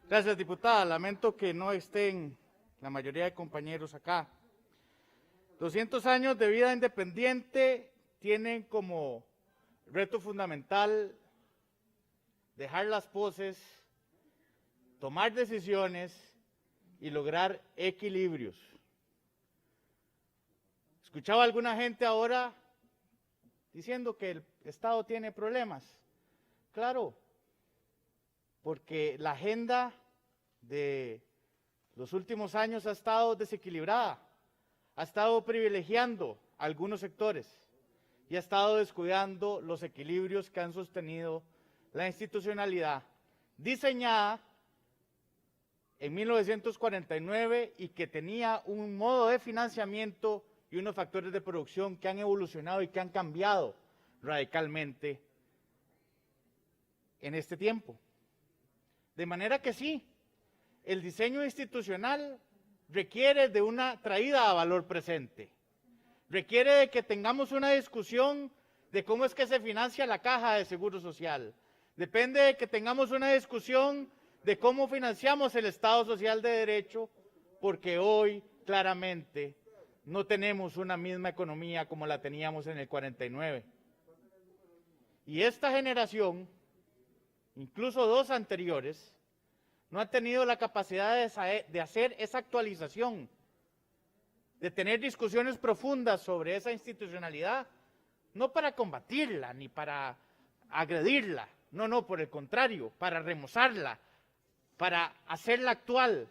Gracias, diputada. Lamento que no estén la mayoría de compañeros acá. 200 años de vida independiente tienen como reto fundamental dejar las poses, tomar decisiones y lograr equilibrios. Escuchaba a alguna gente ahora diciendo que el Estado tiene problemas. Claro, porque la agenda de los últimos años ha estado desequilibrada, ha estado privilegiando a algunos sectores y ha estado descuidando los equilibrios que han sostenido la institucionalidad diseñada en 1949 y que tenía un modo de financiamiento y unos factores de producción que han evolucionado y que han cambiado radicalmente en este tiempo. De manera que sí, el diseño institucional requiere de una traída a valor presente, requiere de que tengamos una discusión de cómo es que se financia la caja de seguro social, depende de que tengamos una discusión de cómo financiamos el Estado Social de Derecho, porque hoy claramente no tenemos una misma economía como la teníamos en el 49. Y esta generación, incluso dos anteriores, no han tenido la capacidad de hacer esa actualización, de tener discusiones profundas sobre esa institucionalidad, no para combatirla ni para agredirla, no, por el contrario, para remozarla, para hacerla actual,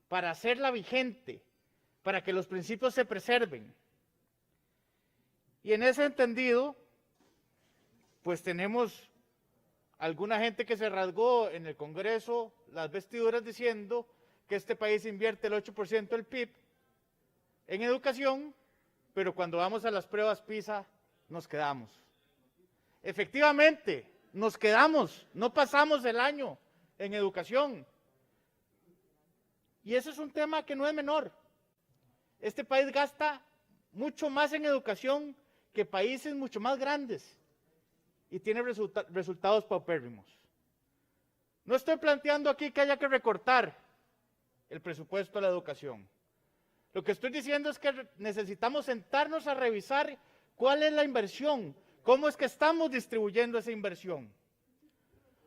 para hacerla vigente, para que los principios se preserven. Y en ese entendido, pues tenemos alguna gente que se rasgó en el Congreso las vestiduras diciendo que este país invierte el 8% del PIB en educación, pero cuando vamos a las pruebas PISA nos quedamos. Efectivamente, nos quedamos, no pasamos el año en educación. Y ese es un tema que no es menor. Este país gasta mucho más en educación que países mucho más grandes y tiene resultados paupérrimos. No estoy planteando aquí que haya que recortar el presupuesto a la educación. Lo que estoy diciendo es que necesitamos sentarnos a revisar cuál es la inversión, cómo es que estamos distribuyendo esa inversión.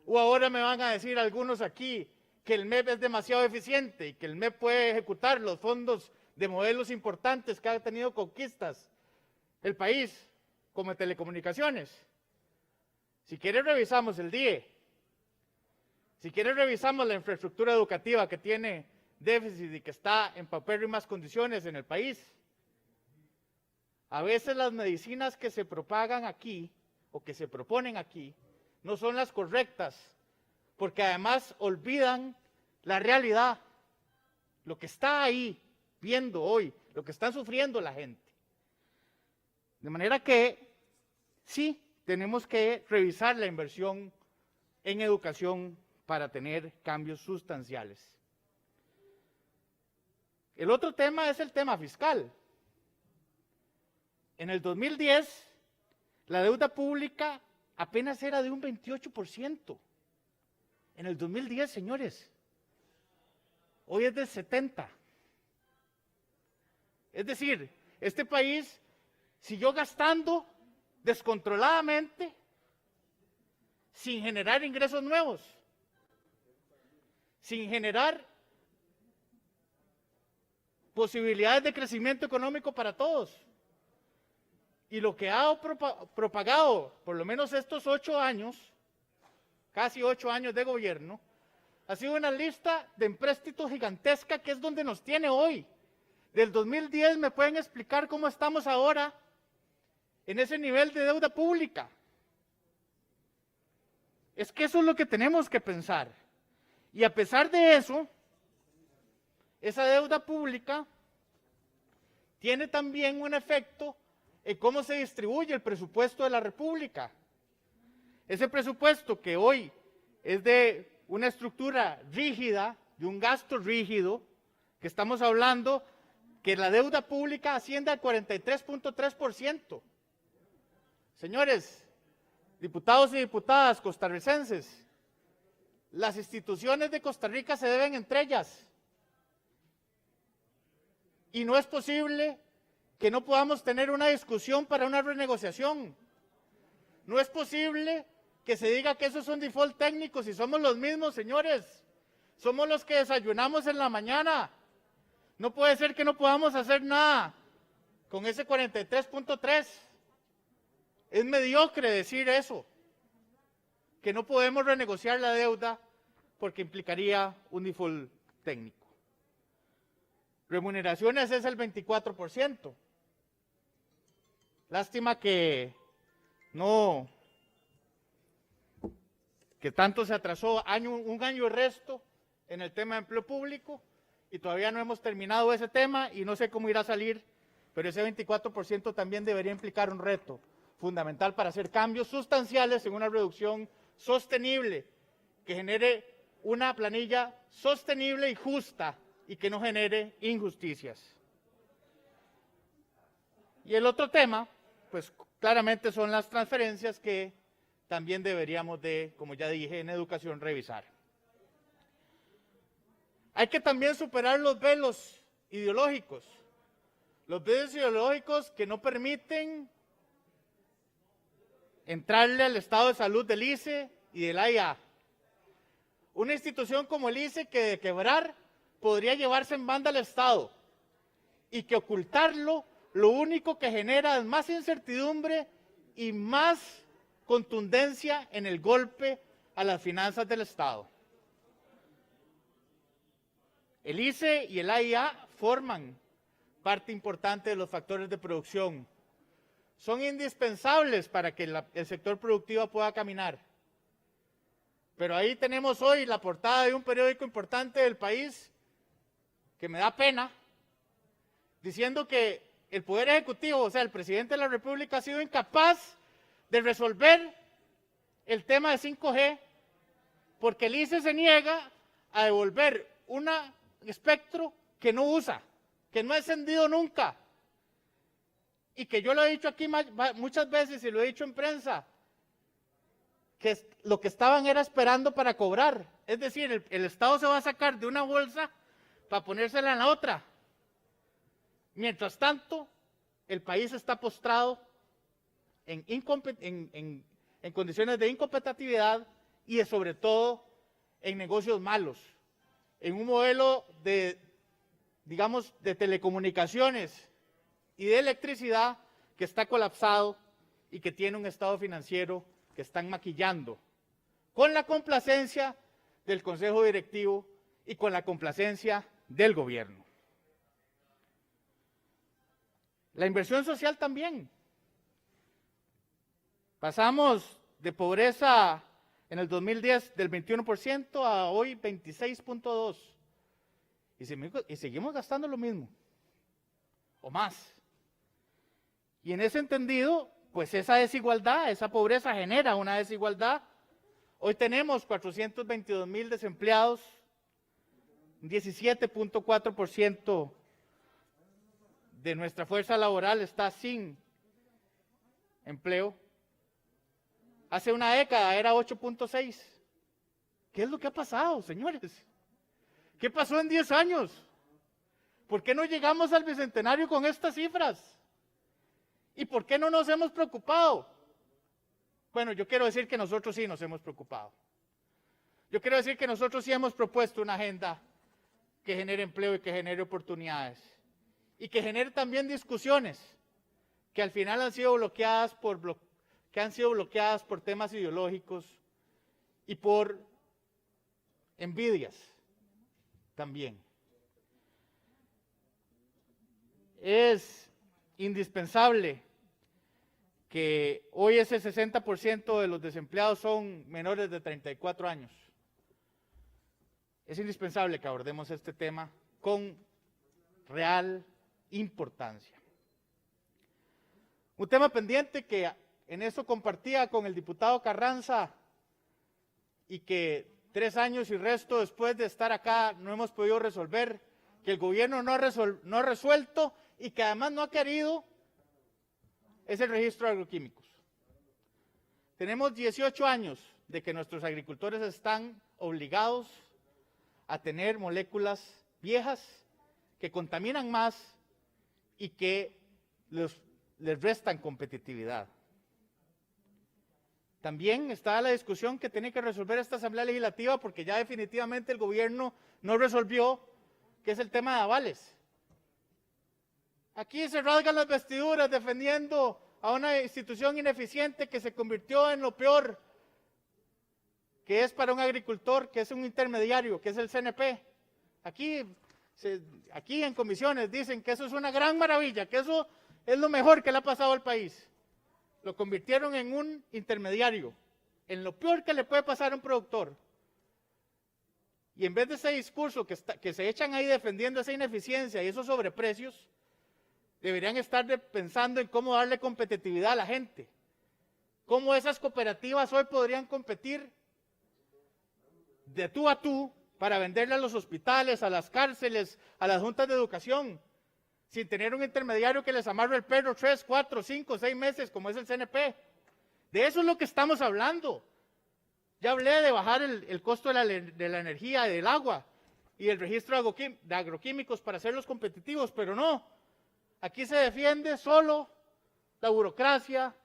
O ahora me van a decir algunos aquí que el MEP es demasiado eficiente y que el MEP puede ejecutar los fondos de modelos importantes que ha tenido conquistas el país, como telecomunicaciones. Si quieren revisamos el DIE, si quieren revisamos la infraestructura educativa que tiene déficit y que está en paupérrimas condiciones en el país. A veces las medicinas que se propagan aquí o que se proponen aquí no son las correctas, porque además olvidan la realidad, lo que está ahí viendo hoy, lo que está sufriendo la gente. De manera que sí, tenemos que revisar la inversión en educación para tener cambios sustanciales. El otro tema es el tema fiscal. En el 2010, la deuda pública apenas era de un 28%. En el 2010, señores, hoy es del 70%. Es decir, este país siguió gastando descontroladamente sin generar ingresos nuevos, sin generar posibilidades de crecimiento económico para todos. Y lo que ha propagado, por lo menos estos 8 años, casi 8 años de gobierno, ha sido una lista de empréstitos gigantesca que es donde nos tiene hoy. Del 2010 me pueden explicar cómo estamos ahora en ese nivel de deuda pública. Es que eso es lo que tenemos que pensar. Y a pesar de eso, esa deuda pública tiene también un efecto en cómo se distribuye el presupuesto de la República. Ese presupuesto que hoy es de una estructura rígida, de un gasto rígido, que estamos hablando que la deuda pública asciende al 43.3%. Señores, diputados y diputadas costarricenses, las instituciones de Costa Rica se deben entre ellas. Y no es posible que no podamos tener una discusión para una renegociación. No es posible que se diga que eso es un default técnico si somos los mismos, señores. Somos los que desayunamos en la mañana. No puede ser que no podamos hacer nada con ese 43.3. Es mediocre decir eso, que no podemos renegociar la deuda porque implicaría un default técnico. Remuneraciones es el 24%. Lástima que tanto se atrasó un año y resto en el tema de empleo público y todavía no hemos terminado ese tema y no sé cómo irá a salir, pero ese 24% también debería implicar un reto fundamental para hacer cambios sustanciales en una reducción sostenible que genere una planilla sostenible y justa y que no genere injusticias. Y el otro tema, pues claramente son las transferencias que también deberíamos de, como ya dije, en educación revisar. Hay que también superar los velos ideológicos. Los velos ideológicos que no permiten entrarle al estado de salud del ICE y del AIA. Una institución como el ICE que de quebrar podría llevarse en banda al Estado y que ocultarlo lo único que genera es más incertidumbre y más contundencia en el golpe a las finanzas del Estado. El ICE y el AIA forman parte importante de los factores de producción. Son indispensables para que el sector productivo pueda caminar. Pero ahí tenemos hoy la portada de un periódico importante del país, que me da pena, diciendo que el Poder Ejecutivo, o sea, el Presidente de la República, ha sido incapaz de resolver el tema de 5G, porque el ICE se niega a devolver un espectro que no usa, que no ha encendido nunca, y que yo lo he dicho aquí muchas veces y lo he dicho en prensa, que lo que estaban era esperando para cobrar. Es decir, el Estado se va a sacar de una bolsa para ponérsela en la otra. Mientras tanto, el país está postrado en condiciones de incompetitividad y sobre todo en negocios malos, en un modelo de telecomunicaciones y de electricidad que está colapsado y que tiene un estado financiero que están maquillando con la complacencia del Consejo Directivo y con la complacencia del gobierno. La inversión social también. Pasamos de pobreza en el 2010 del 21% a hoy 26.2%. Y seguimos gastando lo mismo, o más. Y en ese entendido, pues esa desigualdad, esa pobreza genera una desigualdad. Hoy tenemos 422,000 desempleados, 17.4% de nuestra fuerza laboral está sin empleo. Hace una década era 8.6. ¿Qué es lo que ha pasado, señores? ¿Qué pasó en 10 años? ¿Por qué no llegamos al bicentenario con estas cifras? ¿Y por qué no nos hemos preocupado? Bueno, yo quiero decir que nosotros sí nos hemos preocupado. Yo quiero decir que nosotros sí hemos propuesto una agenda que genere empleo y que genere oportunidades. Y que genere también discusiones que al final han sido bloqueadas por temas ideológicos y por envidias también. Es indispensable que hoy ese 60% de los desempleados son menores de 34 años. Es indispensable que abordemos este tema con real importancia. Un tema pendiente que en eso compartía con el diputado Carranza y que 3 años y resto después de estar acá no hemos podido resolver, que el gobierno no ha resuelto y que además no ha querido, es el registro de agroquímicos. Tenemos 18 años de que nuestros agricultores están obligados a tener moléculas viejas que contaminan más y que les restan competitividad. También está la discusión que tiene que resolver esta Asamblea Legislativa, porque ya definitivamente el gobierno no resolvió, que es el tema de avales. Aquí se rasgan las vestiduras defendiendo a una institución ineficiente que se convirtió en lo peor que es para un agricultor, que es un intermediario, que es el CNP. Aquí en comisiones dicen que eso es una gran maravilla, que eso es lo mejor que le ha pasado al país. Lo convirtieron en un intermediario, en lo peor que le puede pasar a un productor. Y en vez de ese discurso que se echan ahí defendiendo esa ineficiencia y esos sobreprecios, deberían estar pensando en cómo darle competitividad a la gente. Cómo esas cooperativas hoy podrían competir de tú a tú para venderle a los hospitales, a las cárceles, a las juntas de educación, sin tener un intermediario que les amarre el perro 3, 4, 5, 6 meses, como es el CNP. De eso es lo que estamos hablando. Ya hablé de bajar el costo de la energía, del agua y el registro de agroquímicos para hacerlos competitivos, pero no. Aquí se defiende solo la burocracia,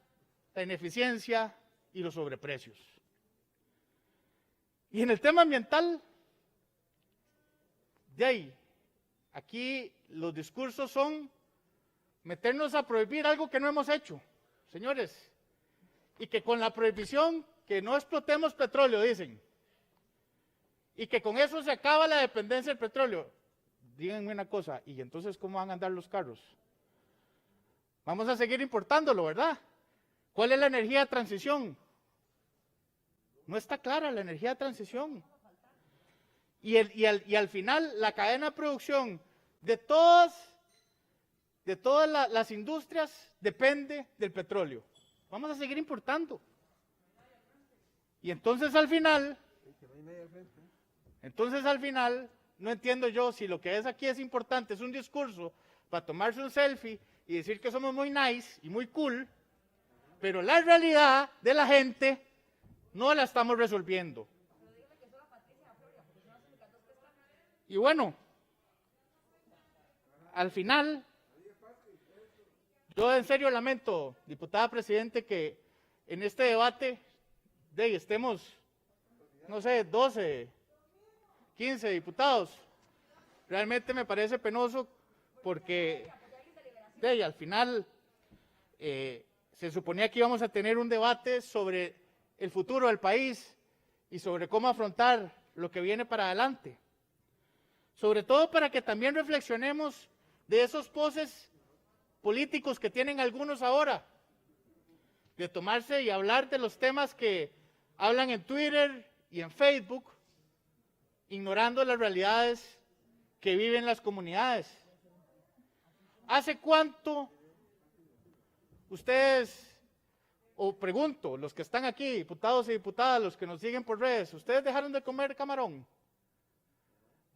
la ineficiencia y los sobreprecios. Y en el tema ambiental, de ahí, aquí los discursos son meternos a prohibir algo que no hemos hecho, señores, y que con la prohibición que no explotemos petróleo, dicen, y que con eso se acaba la dependencia del petróleo. Díganme una cosa, ¿y entonces cómo van a andar los carros? Vamos a seguir importándolo, ¿verdad? ¿Cuál es la energía de transición? No está clara la energía de transición. Y al final, la cadena de producción de todas las industrias depende del petróleo. Vamos a seguir importando. Y entonces al final, no entiendo yo si lo que es aquí es importante, es un discurso para tomarse un selfie y decir que somos muy nice y muy cool, pero la realidad de la gente no la estamos resolviendo. Y bueno, al final, yo en serio lamento, diputada presidente, que en este debate estemos, no sé, 12, 15 diputados. Realmente me parece penoso porque al final se suponía que íbamos a tener un debate sobre el futuro del país y sobre cómo afrontar lo que viene para adelante. Sobre todo para que también reflexionemos de esos poses políticos que tienen algunos ahora, de tomarse y hablar de los temas que hablan en Twitter y en Facebook, ignorando las realidades que viven las comunidades. ¿Hace cuánto ustedes, o pregunto, los que están aquí, diputados y diputadas, los que nos siguen por redes, ¿ustedes dejaron de comer camarón?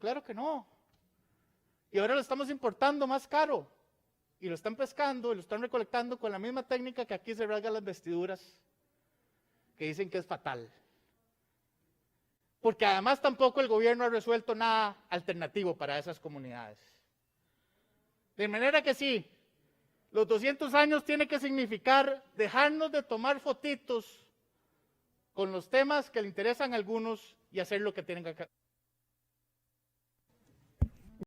Claro que no. Y ahora lo estamos importando más caro. Y lo están pescando y lo están recolectando con la misma técnica que aquí se rasgan las vestiduras, que dicen que es fatal. Porque además tampoco el gobierno ha resuelto nada alternativo para esas comunidades. De manera que sí, los 200 años tiene que significar dejarnos de tomar fotitos con los temas que le interesan a algunos y hacer lo que tienen que hacer.